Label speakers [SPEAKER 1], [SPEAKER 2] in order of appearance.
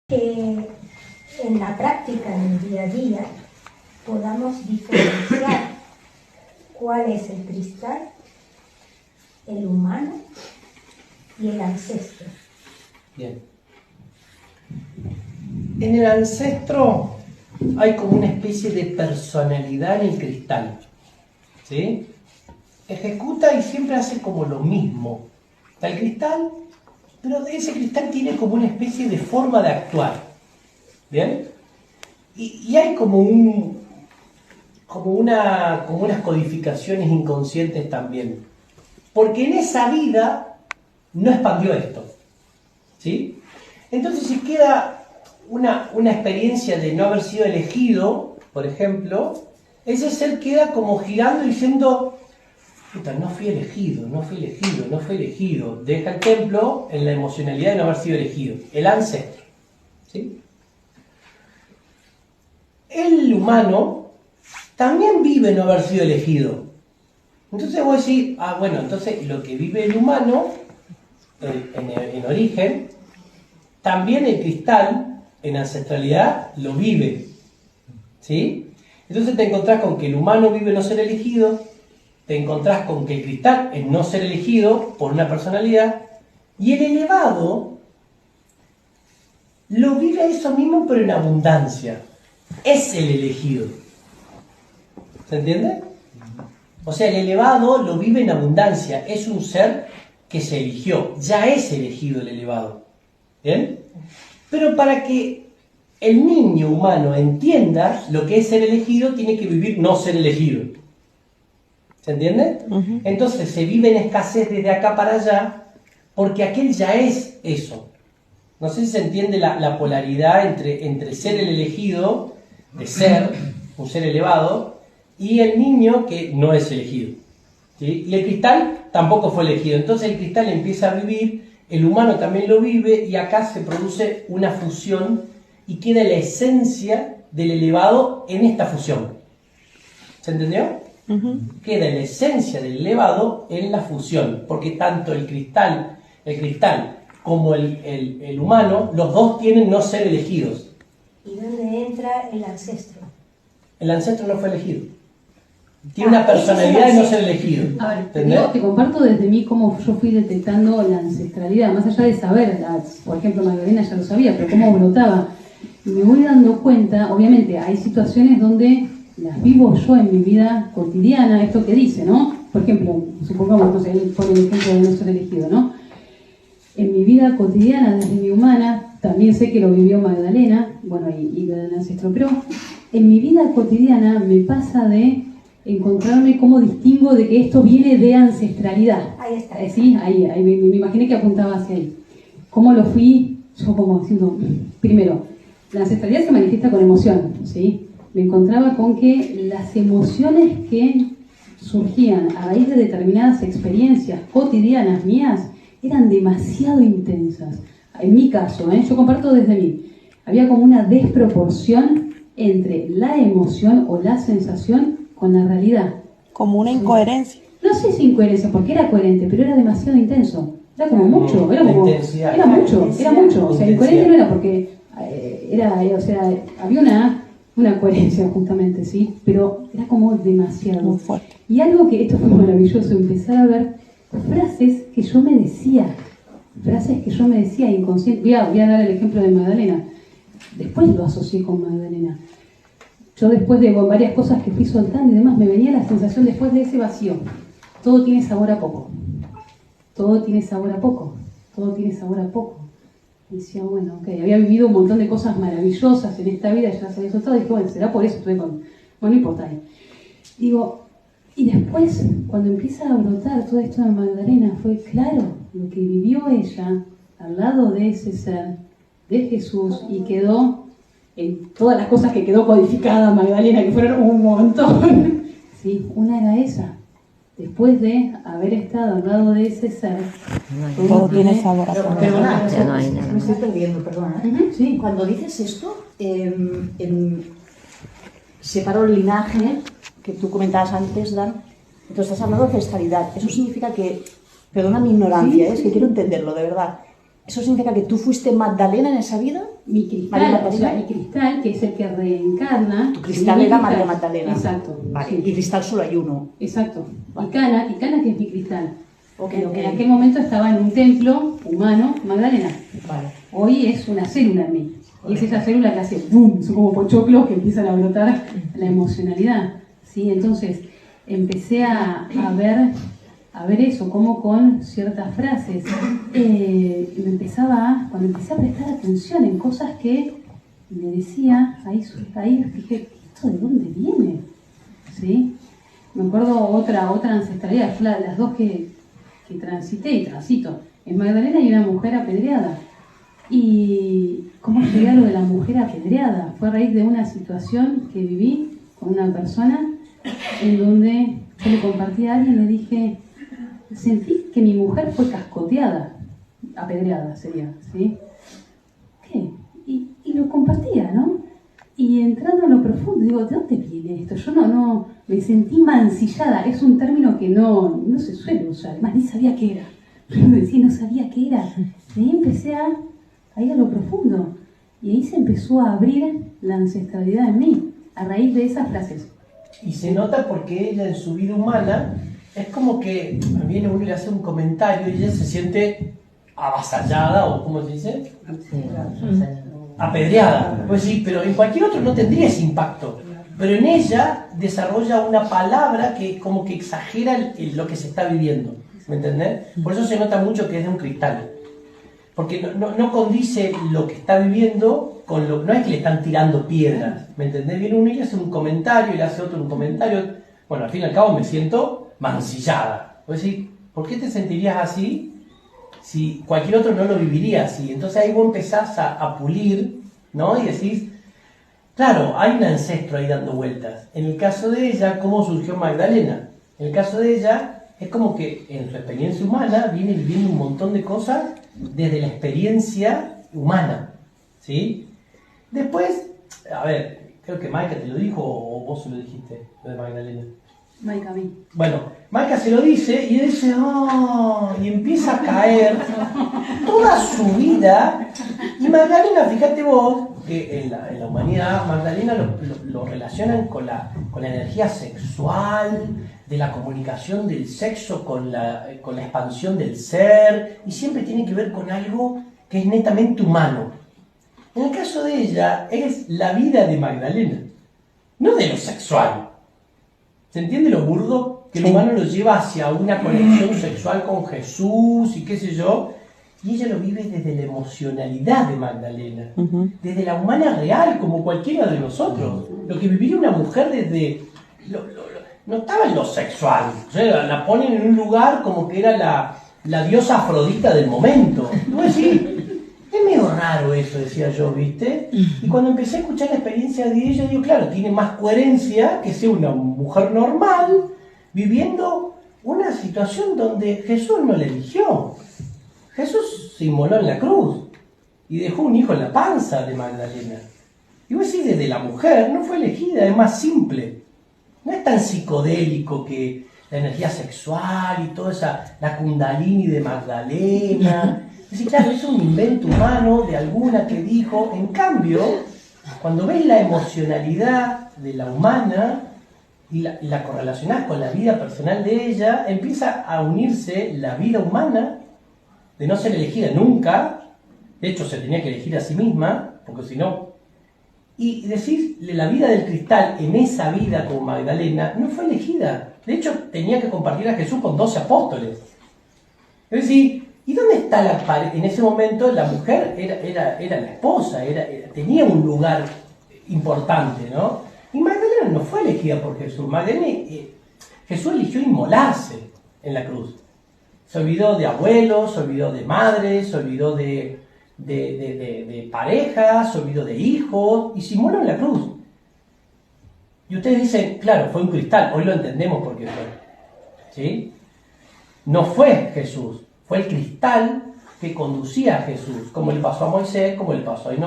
[SPEAKER 1] que en la práctica, en el día a día, podamos diferenciar cuál es el cristal, el humano y el ancestro.
[SPEAKER 2] Bien. En el ancestro hay como una especie de personalidad en el cristal, ¿sí? Ejecuta y siempre hace como lo mismo. Está el cristal, pero ese cristal tiene como una especie de forma de actuar, ¿bien? Y hay como unas codificaciones inconscientes también, porque en esa vida no expandió esto, ¿sí? Entonces, si queda una experiencia de no haber sido elegido, por ejemplo, ese ser queda como girando diciendo: puta, no fui elegido, no fui elegido, no fui elegido. Deja el templo en la emocionalidad de no haber sido elegido. El ancestro, ¿sí? El humano también vive no haber sido elegido. Entonces vos decís: ah, bueno, entonces lo que vive el humano en origen, también el cristal en ancestralidad lo vive, ¿sí? Entonces te encontrás con que el humano vive no ser elegido, te encontrás con que el cristal es no ser elegido por una personalidad, y el elevado lo vive eso mismo pero en abundancia. Es el elegido. ¿Se entiende? O sea, el elevado lo vive en abundancia, es un ser que se eligió, ya es elegido el elevado. ¿Bien? Pero para que el niño humano entienda lo que es ser elegido, tiene que vivir no ser elegido. ¿Se entiende? Entonces se vive en escasez desde acá para allá, porque aquel ya es eso. No sé si se entiende la polaridad entre ser el elegido, de ser un ser elevado, y el niño que no es elegido, ¿sí? Y el cristal tampoco fue elegido. Entonces el cristal empieza a vivir, el humano también lo vive, y acá se produce una fusión y queda la esencia del elevado en esta fusión. ¿Se entendió? Queda la esencia del elevado en la fusión, porque tanto el cristal como el humano, los dos tienen no ser elegidos.
[SPEAKER 1] ¿Y dónde entra el ancestro?
[SPEAKER 2] El ancestro no fue elegido. Tiene una personalidad de no ser elegido.
[SPEAKER 3] A ver, te comparto desde mí cómo yo fui detectando la ancestralidad, más allá de saber, por ejemplo, Magdalena ya lo sabía, pero cómo brotaba. Y me voy dando cuenta, obviamente, hay situaciones donde las vivo yo en mi vida cotidiana, esto que dice, ¿no? Por ejemplo, supongamos, no sé, él pone el ejemplo de no ser elegido, ¿no? En mi vida cotidiana, desde mi humana, también sé que lo vivió Magdalena, bueno, y del ancestro, pero en mi vida cotidiana me pasa de encontrarme cómo distingo de que esto viene de ancestralidad.
[SPEAKER 1] Ahí está.
[SPEAKER 3] ¿Sí? Ahí me imaginé que apuntaba hacia ahí. ¿Cómo lo fui yo como haciendo? Primero, la ancestralidad se manifiesta con emoción, ¿sí? Me encontraba con que las emociones que surgían a raíz de determinadas experiencias cotidianas mías eran demasiado intensas. En mi caso, yo comparto desde mí, había como una desproporción entre la emoción o la sensación con la realidad.
[SPEAKER 4] Como una incoherencia.
[SPEAKER 3] No sé si incoherencia, porque era coherente, pero era demasiado intenso. Era como mucho, era mucho. O sea, incoherente no era porque había una coherencia justamente, ¿sí? Pero era como demasiado.
[SPEAKER 4] Muy fuerte.
[SPEAKER 3] Y algo que esto fue maravilloso, empezar a ver frases que yo me decía inconsciente. Voy a dar el ejemplo de Magdalena. Después lo asocié con Magdalena. Yo después de varias cosas que fui soltando y demás, me venía la sensación después de ese vacío. Todo tiene sabor a poco. Todo tiene sabor a poco. Todo tiene sabor a poco. Y decía, bueno, ok, había vivido un montón de cosas maravillosas en esta vida, ya las había soltado, y dije, bueno, será por eso, estuve con... Bueno, no importa. Digo, y después, cuando empieza a brotar todo esto de Magdalena, fue claro lo que vivió ella al lado de ese ser, de Jesús, y quedó en todas las cosas que quedó codificada Magdalena, que fueron un montón. Sí, una era esa. Después de haber estado al lado de ese ser,
[SPEAKER 4] todo tiene sabor.
[SPEAKER 5] Perdona, me estoy perdiendo, perdona. Sí. Cuando dices esto, separo el linaje que tú comentabas antes, Dan, entonces estás hablando de ancestralidad. Eso significa que, perdona mi ignorancia, es que quiero entenderlo, de verdad. ¿Eso significa que tú fuiste Magdalena en esa vida?
[SPEAKER 3] mi
[SPEAKER 5] María
[SPEAKER 3] cristal, o sea,
[SPEAKER 5] Magdalena.
[SPEAKER 3] mi cristal, que es el que reencarna.
[SPEAKER 5] Tu cristal
[SPEAKER 3] mi
[SPEAKER 5] era
[SPEAKER 3] cristal.
[SPEAKER 5] María Magdalena.
[SPEAKER 3] Exacto.
[SPEAKER 5] Vale,
[SPEAKER 3] sí.
[SPEAKER 5] y cristal solo hay uno.
[SPEAKER 3] Exacto.
[SPEAKER 5] Vale.
[SPEAKER 3] Y Cana que es mi cristal.
[SPEAKER 5] Ok, ok.
[SPEAKER 3] En aquel momento estaba en un templo humano, Magdalena.
[SPEAKER 5] Vale.
[SPEAKER 3] Hoy es una célula en mí. Y es esa célula que hace boom, son como pochoclos que empiezan a brotar la emocionalidad. ¿Sí? Entonces empecé a ver eso, como con ciertas frases. Cuando empecé a prestar atención en cosas que me decía, ahí dije, ¿esto de dónde viene? ¿Sí? Me acuerdo otra ancestralidad, fue las dos que transité y transito. En Magdalena hay una mujer apedreada. ¿Y cómo llegué a lo de la mujer apedreada? Fue a raíz de una situación que viví con una persona en donde yo le compartí a alguien y le dije, sentí que mi mujer fue cascoteada, apedreada sería, ¿sí? ¿Qué? Y lo compartía, ¿no? Y entrando en lo profundo, digo, ¿de dónde viene esto? Yo no, me sentí mancillada, es un término que no se suele usar, además ni sabía qué era. Yo decía, no sabía qué era. Y ahí empecé a ir a lo profundo. Y ahí se empezó a abrir la ancestralidad en mí, a raíz de esas frases.
[SPEAKER 2] Y se nota porque ella en su vida humana es como que viene uno y le hace un comentario y ella se siente avasallada, o ¿cómo se dice? Apedreada. Pues sí, pero en cualquier otro no tendría ese impacto. Pero en ella desarrolla una palabra que como que exagera lo que se está viviendo. ¿Me entendés? Por eso se nota mucho que es de un cristal. Porque no condice lo que está viviendo con lo... No es que le están tirando piedras. ¿Me entendés? Viene uno y le hace un comentario y le hace otro un comentario. Bueno, al fin y al cabo me siento mancillada. Pues sí, ¿por qué te sentirías así si cualquier otro no lo viviría así? Entonces ahí vos empezás a pulir, ¿no? Y decís, claro, hay un ancestro ahí dando vueltas. En el caso de ella, ¿cómo surgió Magdalena? En el caso de ella, es como que en su experiencia humana viene viviendo un montón de cosas desde la experiencia humana, ¿sí? Después, a ver, creo que Maika te lo dijo o vos se lo dijiste, lo de Magdalena.
[SPEAKER 3] Maika, a mí.
[SPEAKER 2] Bueno, Maika se lo dice y él dice, ¡oh! Y empieza a caer toda su vida. Y Magdalena, fíjate vos, que en la humanidad, Magdalena lo relacionan con la energía sexual, de la comunicación del sexo con la expansión del ser, y siempre tiene que ver con algo que es netamente humano. En el caso de ella, es la vida de Magdalena, no de lo sexual. ¿Se entiende lo burdo? Que el humano lo lleva hacia una conexión sexual con Jesús y qué sé yo, y ella lo vive desde la emocionalidad de Magdalena, desde la humana real, como cualquiera de nosotros. Lo que viviría una mujer desde... no estaba en lo sexual, o sea, la ponen en un lugar como que era la diosa Afrodita del momento. Y vos decís, es medio raro eso, decía yo, ¿viste? Y cuando empecé a escuchar la experiencia de ella, digo, claro, tiene más coherencia que sea una mujer normal viviendo una situación donde Jesús no la eligió. Jesús se inmoló en la cruz y dejó un hijo en la panza de Magdalena. Y vos decís, desde la mujer no fue elegida, es más simple. No es tan psicodélico que la energía sexual y toda esa, la kundalini de Magdalena. Es decir, claro, es un invento humano de alguna que dijo. En cambio, cuando ves la emocionalidad de la humana y la correlacionás con la vida personal de ella, empieza a unirse la vida humana de no ser elegida nunca. De hecho, se tenía que elegir a sí misma, porque si no... Y decir, la vida del cristal en esa vida como Magdalena no fue elegida. De hecho, tenía que compartir a Jesús con 12 apóstoles. Es decir, ¿y dónde está la pareja? En ese momento la mujer era la esposa, tenía un lugar importante, ¿no? Y Magdalena no fue elegida por Jesús. Jesús eligió inmolarse en la cruz. Se olvidó de abuelos, se olvidó de madres, se olvidó de parejas, se olvidó de hijos, y se inmoló en la cruz. Y ustedes dicen, claro, fue un cristal, hoy lo entendemos por qué fue. ¿Sí? No fue Jesús, fue el cristal que conducía a Jesús, como le pasó a Moisés, como le pasó a Enoch.